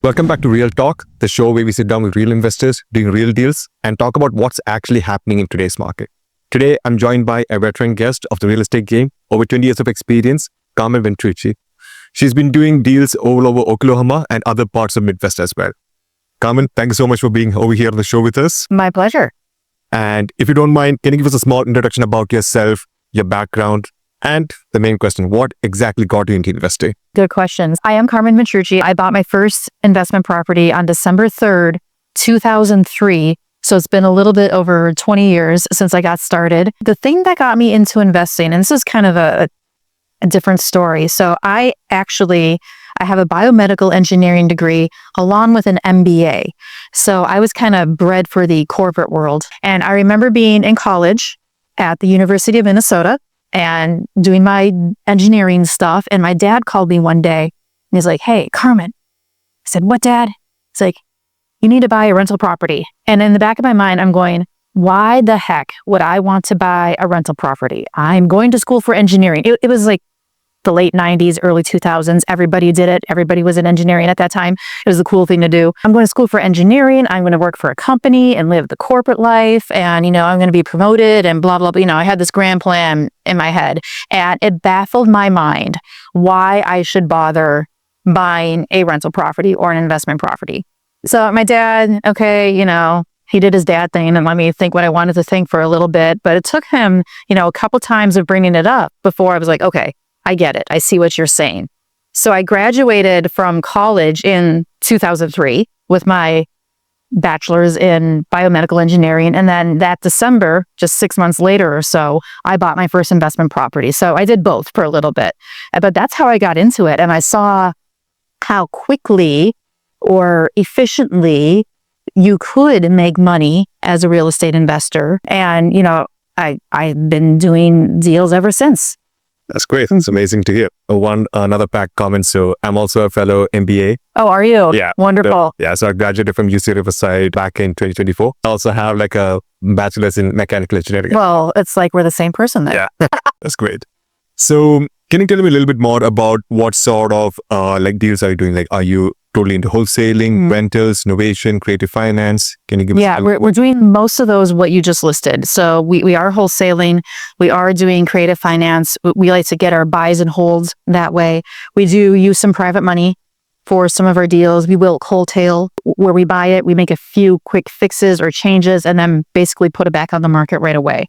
Welcome back to Real Talk, the show where we sit down with real investors doing real deals and talk about what's actually happening in today's market. Today, I'm joined by a veteran guest of the real estate game, over 20 years of experience, Carmen Ventrucci. She's been doing deals all over Oklahoma and other parts of Midwest as well. Carmen, thank you so much for being over here on the show with us. My pleasure. And if you don't mind, can you give us a small introduction about yourself, your background, and the main question, what exactly got you into investing? Good questions. I am Carmen Ventrucci. I bought my first investment property on December 3rd, 2003. So it's been a little bit over 20 years since I got started. The thing that got me into investing, and this is kind of a different story. So I have a biomedical engineering degree along with an MBA. So I was kind of bred for the corporate world. And I remember being in college at the University of Minnesota and doing my engineering stuff. And my dad called me one day and he's like, "Hey, Carmen." I said, "What, Dad?" He's like, "You need to buy a rental property." And in the back of my mind, I'm going, why the heck would I want to buy a rental property? I'm going to school for engineering. It was like the late 90s, early 2000s. Everybody did it. Everybody was in engineering at that time. It was a cool thing to do. I'm going to school for engineering. I'm going to work for a company and live the corporate life. And, I'm going to be promoted and blah, blah, blah. I had this grand plan in my head and it baffled my mind why I should bother buying a rental property or an investment property. So my dad, he did his dad thing and let me think what I wanted to think for a little bit. But it took him, a couple times of bringing it up before I was like, okay, I get it. I see what you're saying. So I graduated from college in 2003 with my bachelor's in biomedical engineering. And then that December, just 6 months later or so, I bought my first investment property. So I did both for a little bit. But that's how I got into it. And I saw how quickly or efficiently you could make money as a real estate investor. And, I've been doing deals ever since. That's great. It's amazing to hear. Another pack comment. So I'm also a fellow MBA. Oh, are you? Yeah. Wonderful. So I graduated from UC Riverside back in 2024. I also have like a bachelor's in mechanical engineering. Well, it's like we're the same person then. Yeah, that's great. So can you tell me a little bit more about what sort of deals are you doing? Like, are you totally into wholesaling, rentals, innovation, creative finance? Can you give me? Yeah, we're doing most of those, what you just listed. So we are wholesaling. We are doing creative finance. We like to get our buys and holds that way. We do use some private money for some of our deals. We will wholesale where we buy it. We make a few quick fixes or changes and then basically put it back on the market right away.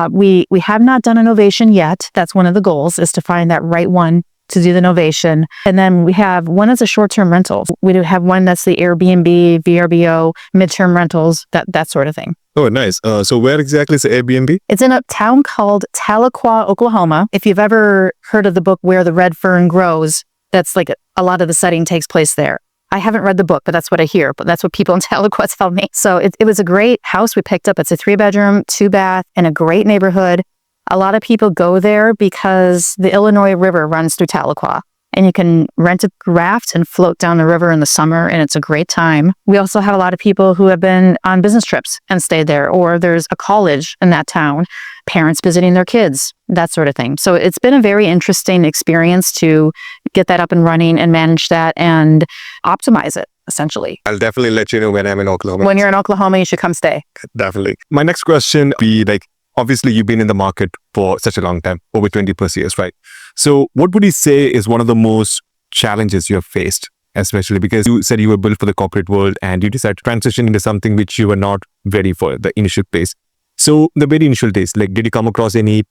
We have not done innovation yet. That's one of the goals, is to find that right one to do the novation. And then we have one that's a short-term rental. We do have one that's the Airbnb, VRBO, midterm rentals, that sort of thing. Oh, nice. So where exactly is the Airbnb? It's in a town called Tahlequah, Oklahoma. If you've ever heard of the book Where the Red Fern Grows, that's like a lot of the setting takes place there. I haven't read the book, but that's what I hear. But that's what people in Tahlequah tell me. So it was a great house we picked up. It's a 3-bedroom, 2-bath in a great neighborhood. A lot of people go there because the Illinois River runs through Tahlequah and you can rent a raft and float down the river in the summer and it's a great time. We also have a lot of people who have been on business trips and stayed there, or there's a college in that town, parents visiting their kids, that sort of thing. So it's been a very interesting experience to get that up and running and manage that and optimize it, essentially. I'll definitely let you know when I'm in Oklahoma. When you're in Oklahoma, you should come stay. Definitely. My next question would be obviously, you've been in the market for such a long time, over 20 plus years, right? So what would you say is one of the most challenges you have faced, especially because you said you were built for the corporate world and you decided to transition into something which you were not ready for, the initial phase. So the very initial days, did you come across any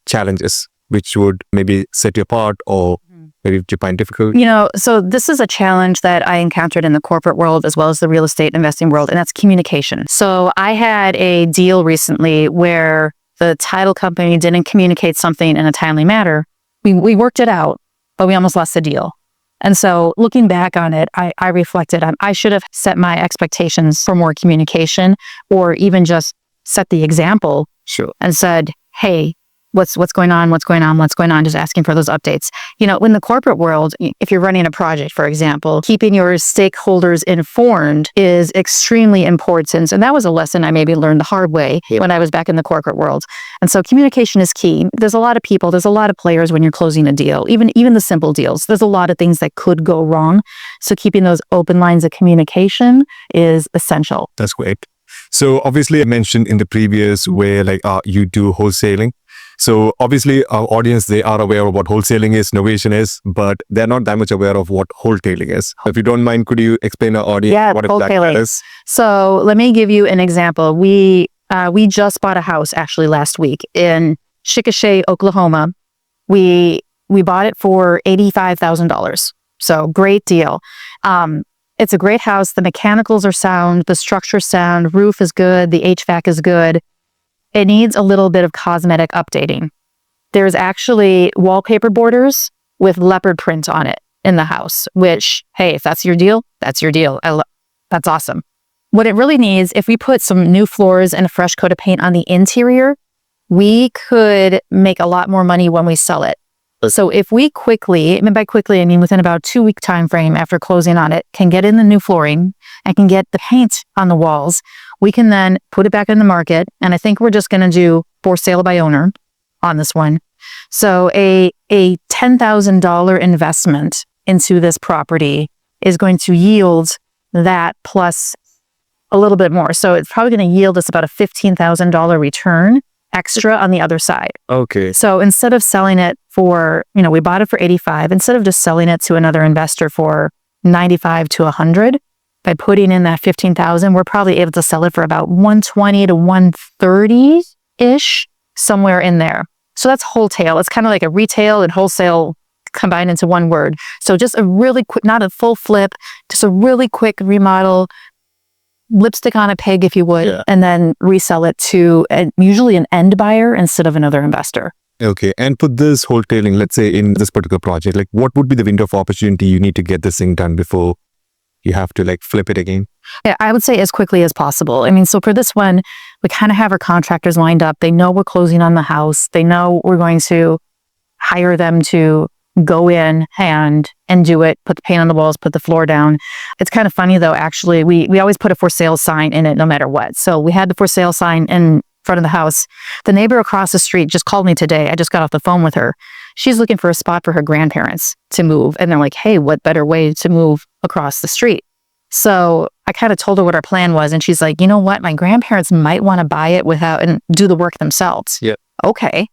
challenges which would maybe set you apart or maybe did you find difficult? So this is a challenge that I encountered in the corporate world as well as the real estate investing world, and that's communication. So I had a deal recently where the title company didn't communicate something in a timely manner. We worked it out, but we almost lost the deal. And so looking back on it, I reflected on I should have set my expectations for more communication, or even just set the example. Sure. And said, hey, what's going on, just asking for those updates. You know, in the corporate world, if you're running a project, for example, keeping your stakeholders informed is extremely important. And that was a lesson I maybe learned the hard way when I was back in the corporate world. And so communication is key. There's a lot of people, there's a lot of players when you're closing a deal, even the simple deals. There's a lot of things that could go wrong. So keeping those open lines of communication is essential. That's great. So obviously I mentioned in the previous where like you do wholesaling. So obviously our audience, they are aware of what wholesaling is, novation is, but they're not that much aware of what wholetailing is. If you don't mind, could you explain our audience what exactly that is? So let me give you an example. We just bought a house actually last week in Chickasha, Oklahoma. We bought it for $85,000. So great deal. It's a great house. The mechanicals are sound, the structure's sound, roof is good, the HVAC is good. It needs a little bit of cosmetic updating. There's actually wallpaper borders with leopard print on it in the house, which, hey, if that's your deal, that's your deal. That's awesome. What it really needs, if we put some new floors and a fresh coat of paint on the interior, we could make a lot more money when we sell it. So if we quickly, and by quickly, I mean within about a 2-week time frame after closing on it, can get in the new flooring and can get the paint on the walls, we can then put it back in the market. And I think we're just going to do for sale by owner on this one. So a $10,000 investment into this property is going to yield that plus a little bit more. So it's probably going to yield us about a $15,000 return extra on the other side. Okay. So instead of selling it for, we bought it for 85, instead of just selling it to another investor for 95 to 100, by putting in that 15,000, we're probably able to sell it for about 120 to 130-ish, somewhere in there. So that's wholesale. It's kind of like a retail and wholesale combined into one word. So just a really quick, not a full flip, just a really quick remodel, lipstick on a pig, if you would, and then resell it to usually an end buyer instead of another investor. Okay. And for this wholetailing, let's say in this particular project, like what would be the window of opportunity you need to get this thing done before you have to like flip it again? Yeah, I would say as quickly as possible. I mean, so for this one, we kind of have our contractors lined up. They know we're closing on the house. They know we're going to hire them to go in and do it, put the paint on the walls, put the floor down. It's kind of funny though, actually, we always put a for sale sign in it no matter what. So we had the for sale sign in front of the house. The neighbor across the street just called me today. I just got off the phone with her. She's looking for a spot for her grandparents to move. And they're like, hey, what better way to move across the street? So I kind of told her what our plan was. And she's like, you know what? My grandparents might want to buy it and do the work themselves. Yeah. Okay.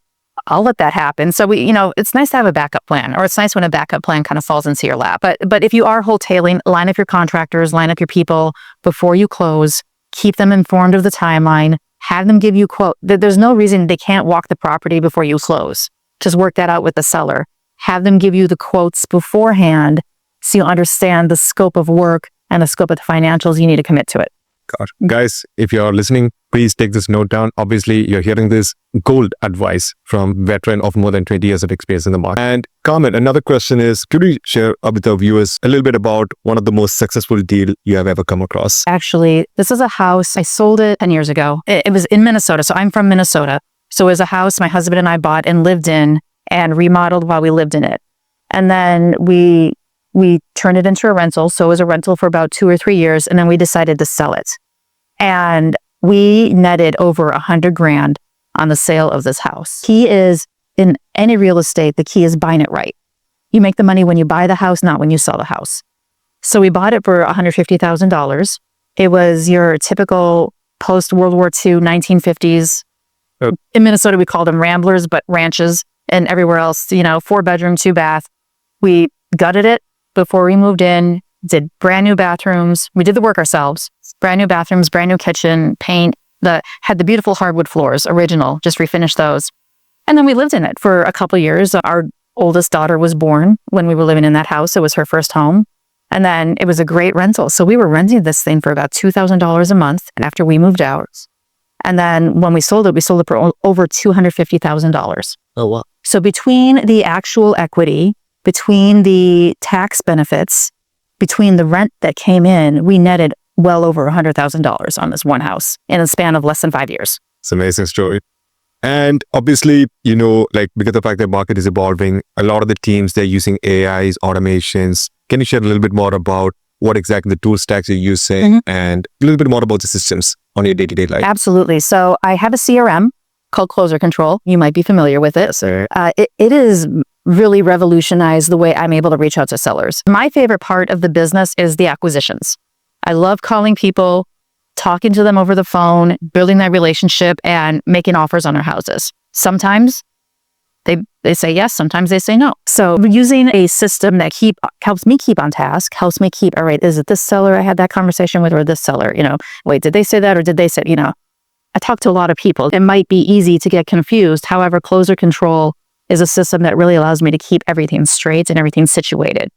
I'll let that happen. So it's nice to have a backup plan, or it's nice when a backup plan kind of falls into your lap. But if you are wholetailing, line up your contractors, line up your people before you close, keep them informed of the timeline, have them give you quote. There's no reason they can't walk the property before you close. Just work that out with the seller. Have them give you the quotes beforehand so you understand the scope of work and the scope of the financials you need to commit to it. God. Guys, if you're listening, please take this note down. Obviously, you're hearing this gold advice from veteran of more than 20 years of experience in the market. And Carmen, another question is, could you share with our viewers a little bit about one of the most successful deals you have ever come across? Actually, this is a house. I sold it 10 years ago. It was in Minnesota. So I'm from Minnesota. So it was a house my husband and I bought and lived in and remodeled while we lived in it. And then we turned it into a rental. So it was a rental for about 2 or 3 years. And then we decided to sell it. And we netted over $100,000 on the sale of this house. Key is, in any real estate, the key is buying it right. You make the money when you buy the house, not when you sell the house. So we bought it for $150,000. It was your typical post-World War II, 1950s. Oh. In Minnesota, we called them ramblers, but ranches, and everywhere else, 4-bedroom, 2-bath. We gutted it before we moved in, did brand new bathrooms. We did the work ourselves. Brand new bathrooms, brand new kitchen, paint, had the beautiful hardwood floors, original, just refinished those. And then we lived in it for a couple of years. Our oldest daughter was born when we were living in that house. It was her first home. And then it was a great rental. So we were renting this thing for about $2,000 a month after we moved out. And then when we sold it for over $250,000. Oh, wow. So between the actual equity, between the tax benefits, between the rent that came in, we netted well over $100,000 on this one house in a span of less than 5 years. It's an amazing story. And obviously, like because of the fact that market is evolving, a lot of the teams, they're using AIs, automations. Can you share a little bit more about what exactly the tool stacks you're using and a little bit more about the systems on your day-to-day life? Absolutely. So I have a CRM called Closer Control. You might be familiar with it. Yes, sir. It is really revolutionized the way I'm able to reach out to sellers. My favorite part of the business is the acquisitions. I love calling people, talking to them over the phone, building that relationship, and making offers on their houses. Sometimes they say yes, sometimes they say no. So using a system that helps me keep on task, helps me keep, all right, is it this seller I had that conversation with or this seller? Wait, did they say that or did they say, I talk to a lot of people. It might be easy to get confused. However, Closer Control is a system that really allows me to keep everything straight and everything situated.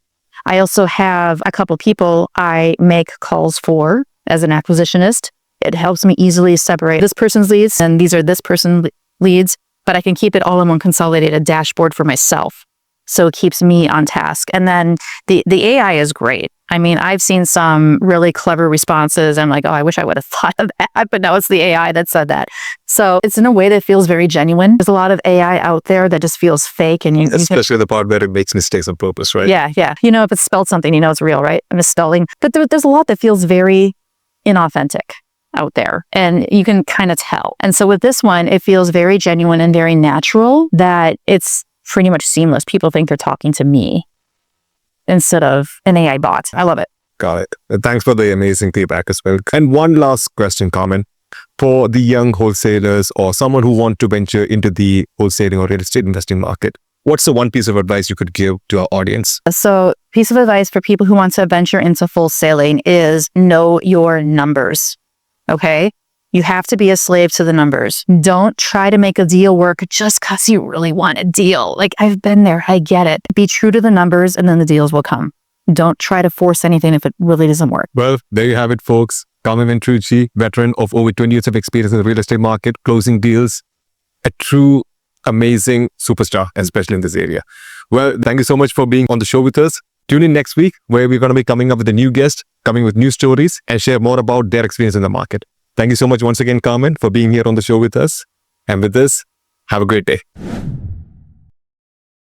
I also have a couple people I make calls for as an acquisitionist. It helps me easily separate this person's leads and these are this person's leads, but I can keep it all in one consolidated dashboard for myself. So it keeps me on task. And then the AI is great. I mean, I've seen some really clever responses. I'm like, oh, I wish I would have thought of that, but no, it's the AI that said that. So it's in a way that feels very genuine. There's a lot of AI out there that just feels fake. And especially the part where it makes mistakes on purpose, right? Yeah. If it's spelled something, it's real, right? Misspelling. But there's a lot that feels very inauthentic out there and you can kind of tell. And so with this one, it feels very genuine and very natural that it's pretty much seamless. People think they're talking to me instead of an AI bot. I love it. Got it. Thanks for the amazing feedback as well. And one last question, Carmen. For the young wholesalers or someone who want to venture into the wholesaling or real estate investing market, what's the one piece of advice you could give to our audience? So piece of advice for people who want to venture into wholesaling is know your numbers. Okay? You have to be a slave to the numbers. Don't try to make a deal work just because you really want a deal. Like, I've been there. I get it. Be true to the numbers and then the deals will come. Don't try to force anything if it really doesn't work. Well, there you have it, folks. Carmen Ventrucci, veteran of over 20 years of experience in the real estate market, closing deals, a true amazing superstar, especially in this area. Well, thank you so much for being on the show with us. Tune in next week where we're going to be coming up with a new guest, coming with new stories and share more about their experience in the market. Thank you so much once again, Carmen, for being here on the show with us. And with this, have a great day.